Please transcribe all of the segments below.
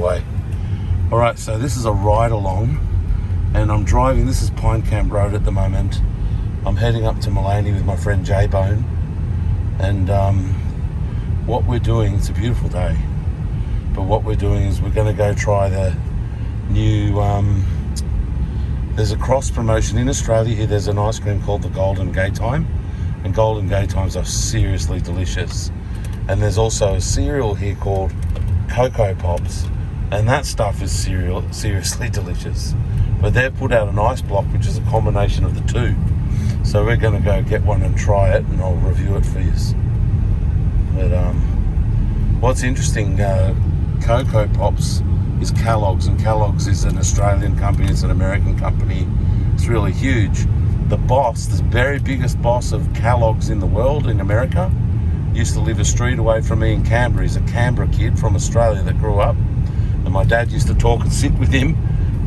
anyway. All right, so this is a ride along, and I'm driving. This is Pine Camp Road at the moment. I'm heading up to Maleny with my friend J-Bone, and what we're doing, it's a beautiful day, but what we're doing is we're going to go try the new, there's a cross promotion in Australia here. There's an ice cream called the Golden Gaytime, and Golden Gaytimes are seriously delicious. And there's also a cereal here called Coco Pops, and that stuff is seriously delicious. But they've put out an ice block, which is a combination of the two. So we're going to go get one and try it, and I'll review it for you. But what's interesting, Coco Pops is Kellogg's, and Kellogg's is an Australian company, it's an American company, it's really huge. The boss, the very biggest boss of Kellogg's in the world, in America, used to live a street away from me in Canberra. He's a Canberra kid from Australia that grew up, and my dad used to talk and sit with him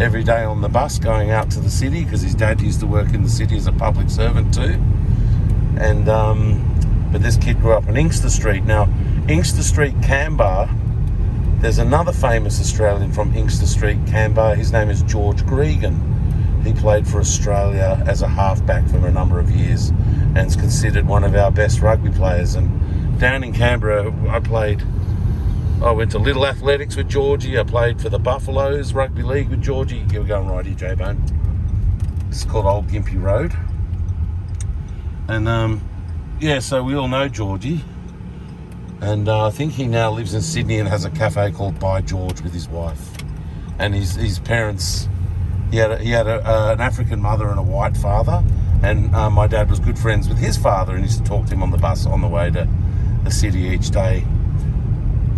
every day on the bus going out to the city, because his dad used to work in the city as a public servant too. And but this kid grew up on Inkster Street. Now, Inkster Street, Canberra, there's another famous Australian from Inkster Street, Canberra. His name is George Gregan. He played for Australia as a halfback for a number of years, and is considered one of our best rugby players. And down in Canberra, I went to Little Athletics with Georgie. I played for the Buffaloes Rugby League with Georgie. You were going right here, J-Bone. This is called Old Gympie Road. And yeah, so we all know Georgie. And I think he now lives in Sydney and has a cafe called By George with his wife. And his parents, he had an African mother and a white father. And my dad was good friends with his father and used to talk to him on the bus on the way to the city each day.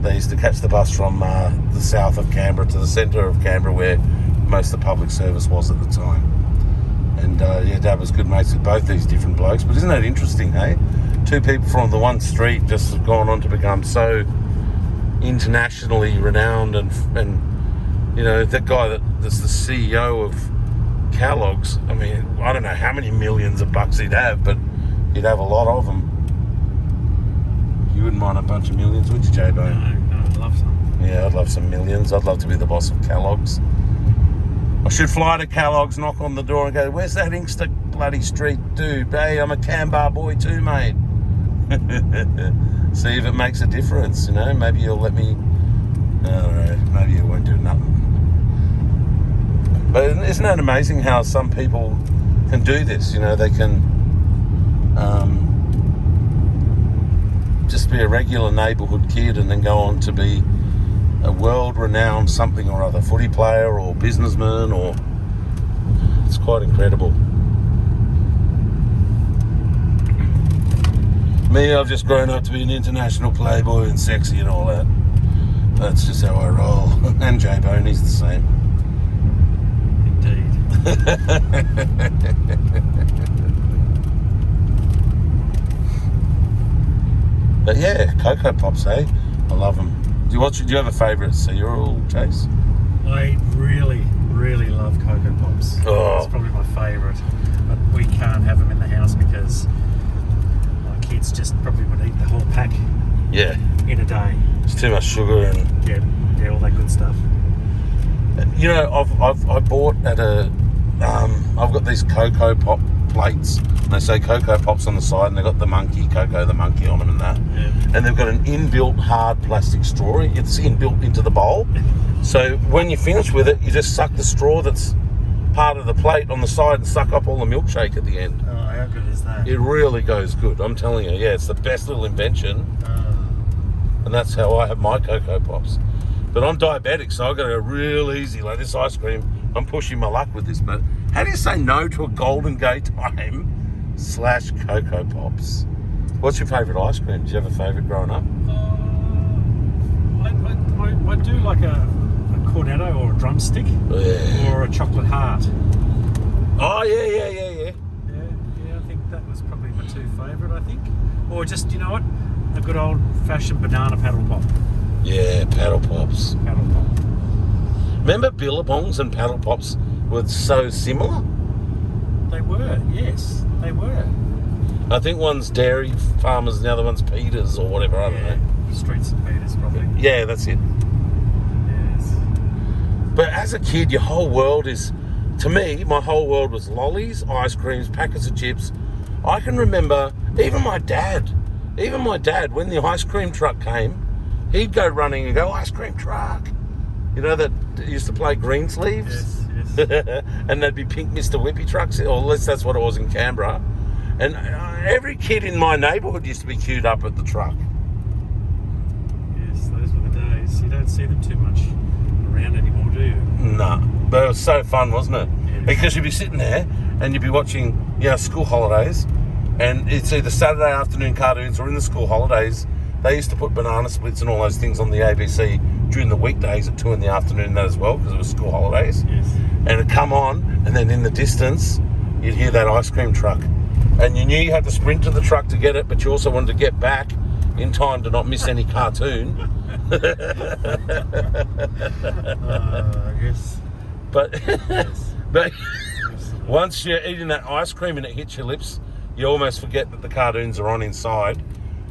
They used to catch the bus from the south of Canberra to the centre of Canberra, where most of the public service was at the time. And yeah, Dad was good mates with both these different blokes. But isn't that interesting, hey? Two people from the one street just have gone on to become so internationally renowned, and you know, that guy that's the CEO of Kellogg's, I mean, I don't know how many millions of bucks he'd have, but he'd have a lot of them. You wouldn't mind a bunch of millions, would you, J-Bone? No, I'd love some. Yeah, I'd love some millions. I'd love to be the boss of Kellogg's. I should fly to Kellogg's, knock on the door and go, "Where's that Inkster bloody street dude? Hey, I'm a Canberra boy too, mate." See if it makes a difference, you know. Maybe you'll let me, I don't know, maybe you won't do nothing. But isn't that amazing how some people can do this? You know, they can just be a regular neighbourhood kid and then go on to be a world-renowned something or other, footy player or businessman, or it's quite incredible. Me, I've just grown up to be an international playboy and sexy and all that. That's just how I roll. And J-Bone, he's the same. Indeed. But yeah, Coco Pops, eh? I love them. Do you have a favourite cereal, Chase? I really, really love Coco Pops. Oh. It's probably my favourite. But we can't have them in the house because my kids just probably would eat the whole pack Yeah. in a day. It's too much sugar and... Yeah, all that good stuff. You know, I bought at a... I've got these Coco Pop plates. And they say Coco Pops on the side, and they've got the monkey, Coco the monkey on them and that. Yeah. And they've got an inbuilt hard plastic straw. It's inbuilt into the bowl. So when you finish with it, you just suck the straw that's part of the plate on the side and suck up all the milkshake at the end. Oh, how good is that? It really goes good, I'm telling you. Yeah, it's the best little invention. And that's how I have my Coco Pops. But I'm diabetic, so I've got to go real easy. Like this ice cream, I'm pushing my luck with this. But how do you say no to a Golden Gaytime / Coco Pops? What's your favourite ice cream? Did you have a favourite growing up? I do like a cornetto or a drumstick, or a chocolate heart. Oh, yeah. Yeah, I think that was probably my two favourite, I think. Or just, you know what, a good old-fashioned banana paddle pop. Yeah, paddle pops. Paddle pop. Remember Billabongs and paddle pops were so similar? They were, yes, they were. I think one's Dairy Farmers and the other one's Peters or whatever, I don't know. Streets and Peters, probably. Yeah, that's it. Yes. as a kid, your whole world is, to me, my whole world was lollies, ice creams, packets of chips. I can remember even my dad, when the ice cream truck came, he'd go running and go, ice cream truck. You know that used to play Greensleeves? Yes. And there'd be pink Mr. Whippy trucks, or at least that's what it was in Canberra. And every kid in my neighbourhood used to be queued up at the truck. Yes, those were the days. You don't see them too much around anymore, do you? No, but it was so fun, wasn't it? Yes. Because you'd be sitting there and you'd be watching, school holidays, and it's either Saturday afternoon cartoons or in the school holidays. They used to put banana splits and all those things on the ABC during the weekdays at 2 in the afternoon as well, because it was school holidays. Yes. And it'd come on, and then in the distance, you'd hear that ice cream truck. And you knew you had to sprint to the truck to get it, but you also wanted to get back in time to not miss any cartoon. I guess. But Yes. but Absolutely. once you're eating that ice cream and it hits your lips, you almost forget that the cartoons are on inside.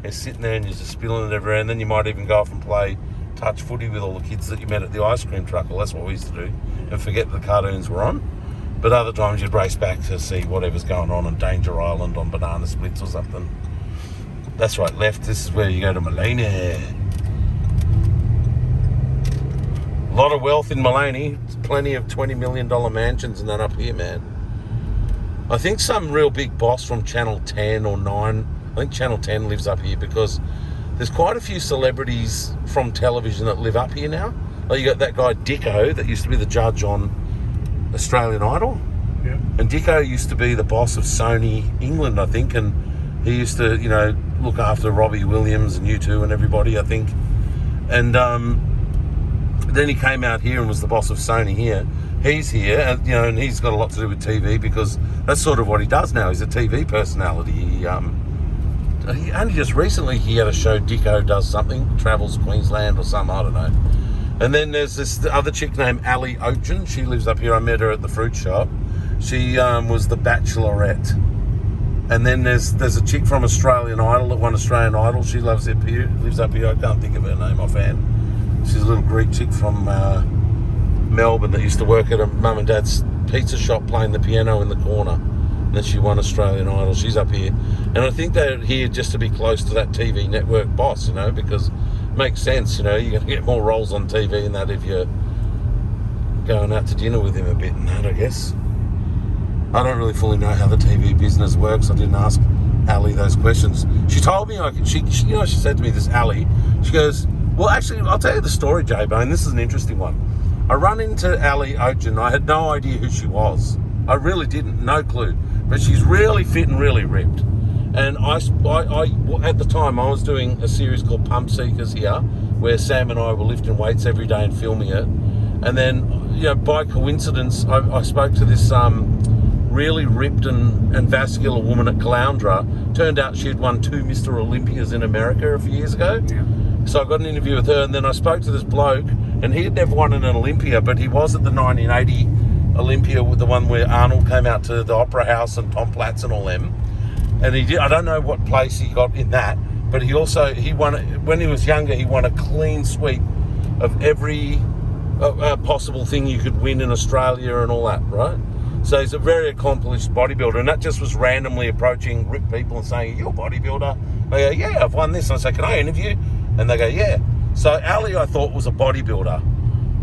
You're sitting there and you're just spilling it everywhere, and then you might even go off and play touch footy with all the kids that you met at the ice cream truck. Well, that's what we used to do, and forget that the cartoons were on. But other times you'd race back to see whatever's going on Danger Island on banana splits or something. That's right, left. This is where you go to Maleny. A lot of wealth in Maleny. Plenty of $20 million mansions and that up here, man. I think some real big boss from Channel 10 or 9, I think Channel 10 lives up here, because there's quite a few celebrities from television that live up here now. Like you got that guy Dicko that used to be the judge on Australian Idol. Yeah. And Dicko used to be the boss of Sony England, I think, and he used to, look after Robbie Williams and U2 and everybody, I think. And then he came out here and was the boss of Sony here. He's here, and and he's got a lot to do with TV, because that's sort of what he does now. He's a TV personality. He only just recently he had a show, Dicko Does Something, Travels Queensland or something, I don't know. And then there's this other chick named Ali Ochen. She lives up here. I met her at the fruit shop. She was the Bachelorette. And then there's a chick from Australian Idol that won Australian Idol. She lives up here. I can't think of her name offhand. She's a little Greek chick from Melbourne that used to work at a mum and dad's pizza shop playing the piano in the corner. And then she won Australian Idol. She's up here. And I think they're here just to be close to that TV network boss, because it makes sense, you're going to get more roles on TV and that if you're going out to dinner with him a bit and that, I guess. I don't really fully know how the TV business works. I didn't ask Ali those questions. She told me, she said to me, this Ali, she goes, well, actually, I'll tell you the story, J-Bone. This is an interesting one. I run into Ali Ochen. I had no idea who she was. I really didn't, no clue. But she's really fit and really ripped. And I at the time, I was doing a series called Pump Seekers here, where Sam and I were lifting weights every day and filming it. And then, by coincidence, I spoke to this really ripped and vascular woman at Caloundra. Turned out she'd won 2 Mr. Olympias in America a few years ago. Yeah. So I got an interview with her, and then I spoke to this bloke, and he had never won an Olympia, but he was at the 1980 Olympia, with the one where Arnold came out to the Opera House and Tom Platz and all them. And he did, I don't know what place he got in that, but he won, when he was younger, he won a clean sweep of every possible thing you could win in Australia and all that, right? So he's a very accomplished bodybuilder, and that just was randomly approaching ripped people and saying, "You're a bodybuilder?" They go, "Yeah, I've won this." And I say, "Can I interview?" And they go, "Yeah." So Ali, I thought, was a bodybuilder.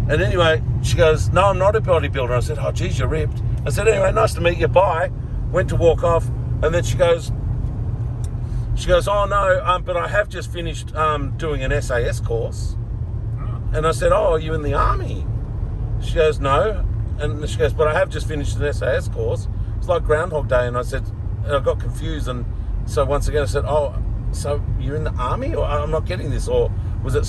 And anyway, she goes, "No, I'm not a bodybuilder." I said, "Oh, geez, you're ripped." I said, "Anyway, nice to meet you, bye." Went to walk off, and then she goes, "Oh, no, but I have just finished doing an SAS course." And I said, "Oh, are you in the army?" She goes, "No." And she goes, "But I have just finished an SAS course." It's like Groundhog Day. And I said, and I got confused. And so once again, I said, "Oh, so you're in the army? Or I'm not getting this. Or was it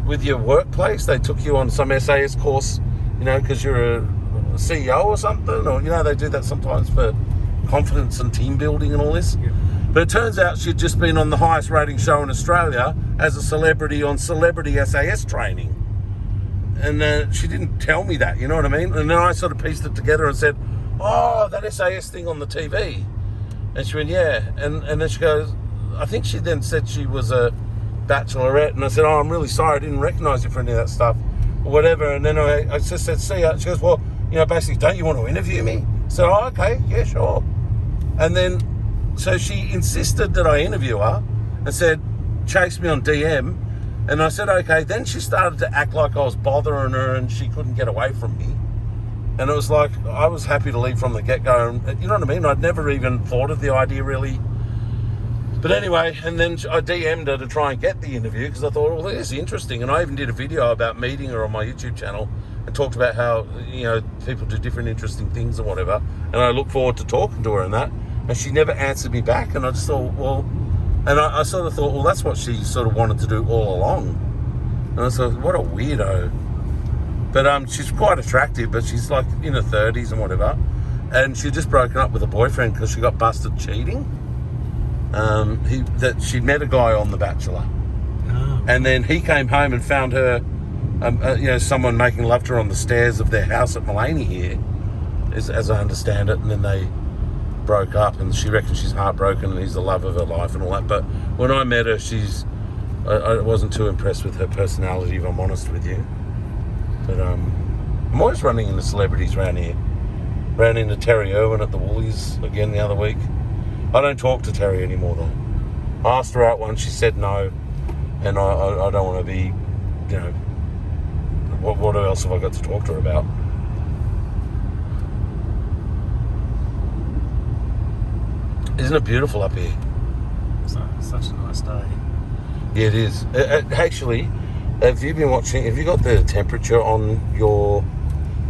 with your workplace? They took you on some SAS course, because you're a CEO or something? Or, they do that sometimes for confidence and team building and all this." Yeah. But it turns out she'd just been on the highest rating show in Australia as a celebrity on celebrity SAS training. And she didn't tell me that, you know what I mean? And then I sort of pieced it together and said, "Oh, that SAS thing on the TV." And she went, "Yeah." And then she goes, I think she then said she was a bachelorette. And I said, "Oh, I'm really sorry. I didn't recognise you for any of that stuff." whatever. And then I just said, see ya. She goes, well, basically, don't you want to interview me? So, oh, okay, yeah, sure. And then, so she insisted that I interview her and said, chase me on DM. And I said, okay. Then she started to act like I was bothering her and she couldn't get away from me. And it was like, I was happy to leave from the get-go. And, you know what I mean? I'd never even thought of the idea, really. But anyway, and then I DM'd her to try and get the interview because I thought, well, this is interesting. And I even did a video about meeting her on my YouTube channel and talked about how, people do different interesting things and whatever. And I look forward to talking to her and that. And she never answered me back. And I just thought, well... And I sort of thought, well, that's what she sort of wanted to do all along. And I thought, what a weirdo. But she's quite attractive, but she's like in her 30s and whatever. And she'd just broken up with a boyfriend because she got busted cheating. She met a guy on The Bachelor. Oh. And then he came home and found her, someone making love to her on the stairs of their house at Maleny here, as I understand it. And then they broke up, and she reckons she's heartbroken and he's the love of her life and all that. But when I met her, I wasn't too impressed with her personality, if I'm honest with you. But I'm always running into celebrities around here. Ran into Terry Irwin at the Woolies again the other week. I don't talk to Terry anymore though. I asked her out once, she said no, and I don't want to be, what else have I got to talk to her about? Isn't it beautiful up here? Such a nice day. Yeah, it is. Actually, have you got the temperature on your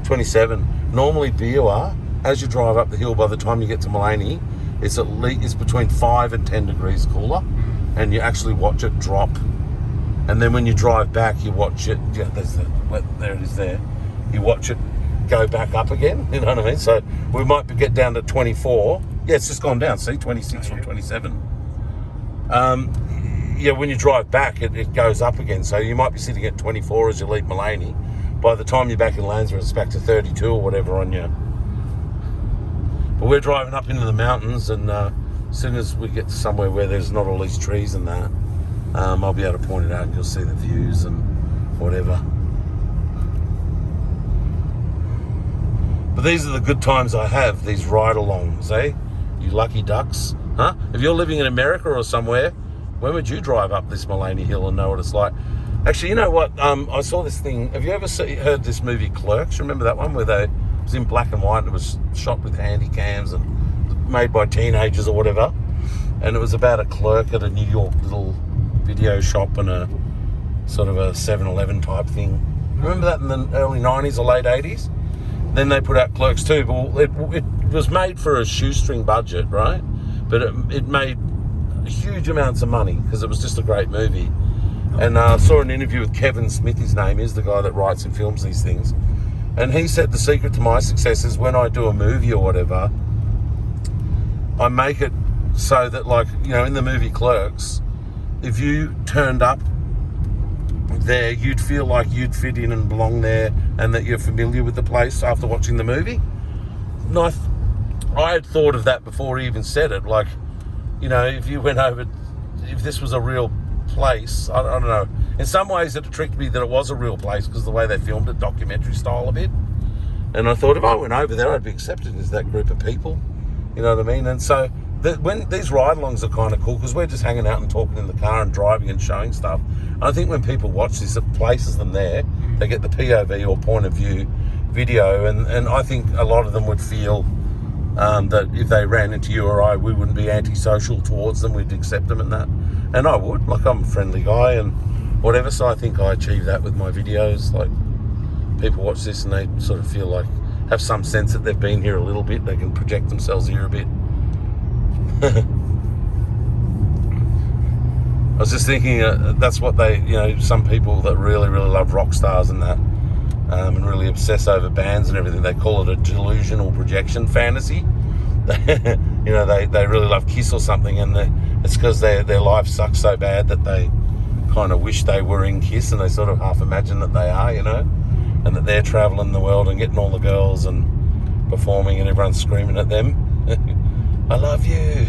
27? Normally, BUR, as you drive up the hill, by the time you get to Maleny, it's between 5 and 10 degrees cooler, and you actually watch it drop. And then when you drive back, you watch it. Yeah, there it is. There, you watch it go back up again. You know what I mean? So we might get down to 24. Yeah, it's just gone down. See, 26 from 27. When you drive back, it goes up again. So you might be sitting at 24 as you leave Maleny. By the time you're back in Lanesborough, it's back to 32 or whatever on you. But we're driving up into the mountains, and as soon as we get to somewhere where there's not all these trees and that, I'll be able to point it out and you'll see the views and whatever. But these are the good times I have, these ride-alongs, eh? You lucky ducks. Huh? If you're living in America or somewhere, when would you drive up this Maleny Hill and know what it's like? Actually, you know what? I saw this thing. Have you ever heard this movie Clerks? Remember that one where it was in black and white and it was shot with handy cams and made by teenagers or whatever? And it was about a clerk at a New York little video shop and a sort of a 7-Eleven type thing. Remember that in the early 90s or late 80s? Then they put out Clerks 2. Well, it was made for a shoestring budget, right? But it made huge amounts of money because it was just a great movie. And I saw an interview with Kevin Smith, his name is, the guy that writes and films these things. And he said the secret to my success is when I do a movie or whatever, I make it so that, like, in the movie Clerks, if you turned up there, you'd feel like you'd fit in and belong there and that you're familiar with the place after watching the movie. And I had thought of that before he even said it. Like, if you went over, if this was a real place, I don't know. In some ways it tricked me that it was a real place because the way they filmed it, documentary style a bit. And I thought if I went over there, I'd be accepted as that group of people. You know what I mean? And so when these ride-alongs are kind of cool because we're just hanging out and talking in the car and driving and showing stuff. And I think when people watch this, it places them there. They get the POV or point of view video, and I think a lot of them would feel that if they ran into you or I, we wouldn't be antisocial towards them. We'd accept them and that. And I would. Like, I'm a friendly guy and whatever, so I think I achieve that with my videos. Like, people watch this and they sort of feel like, have some sense that they've been here a little bit. They can project themselves here a bit. I was just thinking that's what some people that really, really love rock stars and that, and really obsess over bands and everything, they call it a delusional projection fantasy. They really love Kiss or something, and it's because their life sucks so bad that they kind of wish they were in Kiss, and they sort of half imagine that they are, and that they're travelling the world and getting all the girls and performing and everyone's screaming at them. I love you.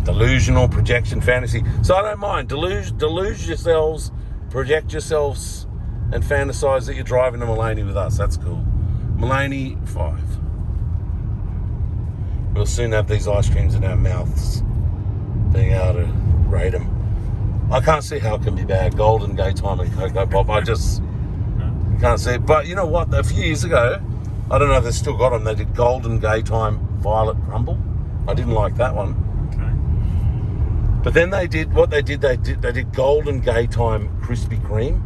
Delusional projection fantasy. So I don't mind. Delude yourselves, project yourselves and fantasise that you're driving to Maleny with us. That's cool. Maleny 5. We'll soon have these ice creams in our mouths, being able to rate them. I can't see how it can be bad. Golden, Gaytime and Coco Pop. I just can't see it. But you know what? A few years ago, I don't know if they've still got them. They did Golden, Gaytime, Violet Crumble. I didn't like that one. Okay. But then they did Golden Gaytime Krispy Kreme,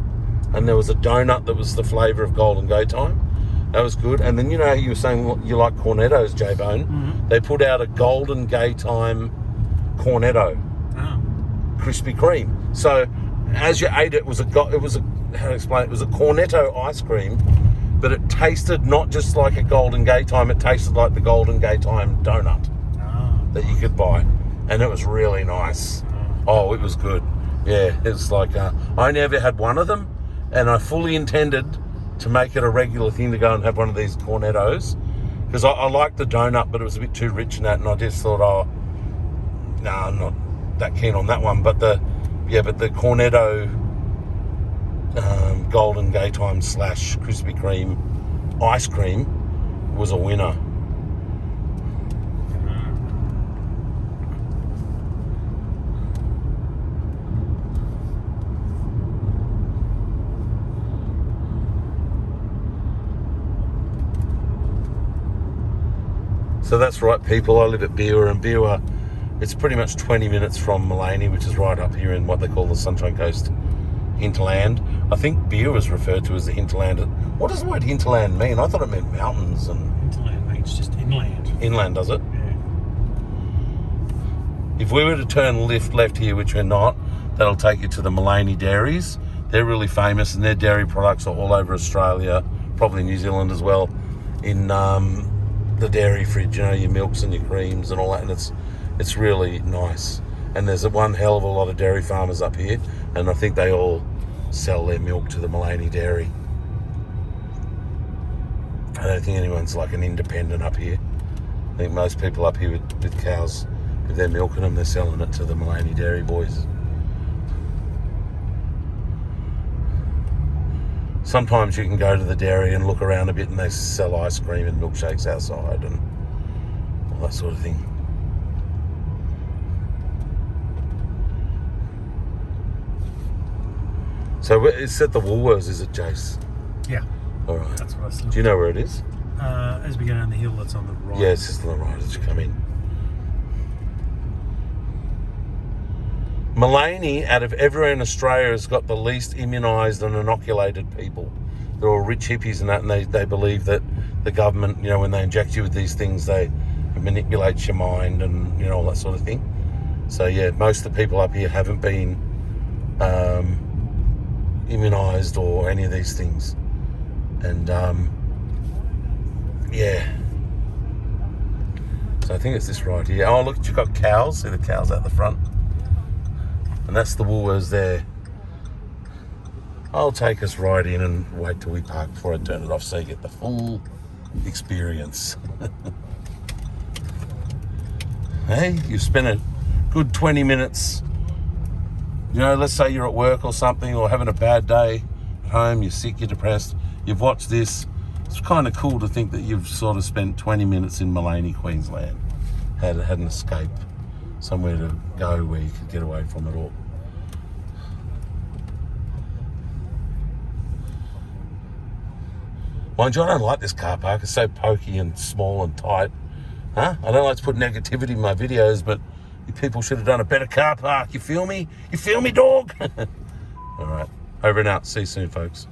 and there was a donut that was the flavour of Golden Gaytime. That was good. And then you know how you were saying you like cornettos, J-Bone? Mm-hmm. They put out a Golden Gaytime cornetto. Krispy Kreme. So as you ate it, it was a how to explain it? It was a cornetto ice cream, but it tasted not just like a Golden Gaytime, it tasted like the Golden Gaytime donut that you could buy, and it was really nice. Oh, it was good. Yeah, it was like I never had one of them, and I fully intended to make it a regular thing to go and have one of these cornettos, because I liked the donut, but it was a bit too rich in that, and I just thought, no, I'm not that keen on that one. But the cornetto Golden Gaytime / Krispy Kreme ice cream was a winner. So that's right, people. I live at Biwa, and Biwa, it's pretty much 20 minutes from Maleny, which is right up here in what they call the Sunshine Coast hinterland. I think Biwa is referred to as the hinterland. What does the word hinterland mean? I thought it meant mountains. And Hinterland means just inland. Inland, does it? Yeah. If we were to turn left here, which we're not, that'll take you to the Maleny dairies. They're really famous, and their dairy products are all over Australia, probably New Zealand as well, in the dairy fridge, you know, your milks and your creams and all that, and it's really nice. And there's one hell of a lot of dairy farmers up here, and I think they all sell their milk to the Maleny dairy. I don't think anyone's like an independent up here. I think most people up here with cows, if they're milking them, they're selling it to the Maleny dairy boys. Sometimes you can go to the dairy and look around a bit, and they sell ice cream and milkshakes outside and all that sort of thing. So it's at the Woolworths, is it, Jace? Yeah. All right. That's what I said. Do you know where it is? As we go down the hill, that's on the right. Yeah, it's just on the right as you come in. Maleny, out of everywhere in Australia, has got the least immunised and inoculated people. They're all rich hippies and that, and they believe that the government, you know, when they inject you with these things, they manipulate your mind and, you know, all that sort of thing. So, yeah, most of the people up here haven't been immunised or any of these things. And, yeah. So I think it's this right here. Oh, look, you've got cows. See the cows out the front? And that's the Woolworths there. I'll take us right in and wait till we park before I turn it off so you get the full experience. Hey, you've spent a good 20 minutes. You know, let's say you're at work or something, or having a bad day at home, you're sick, you're depressed, you've watched this. It's kind of cool to think that you've sort of spent 20 minutes in Maleny, Queensland. Had an escape, somewhere to go where you could get away from it all. Mind you, I don't like this car park. It's so pokey and small and tight. I don't like to put negativity in my videos, but you people should have done a better car park. You feel me? You feel me, dog? All right. Over and out. See you soon, folks.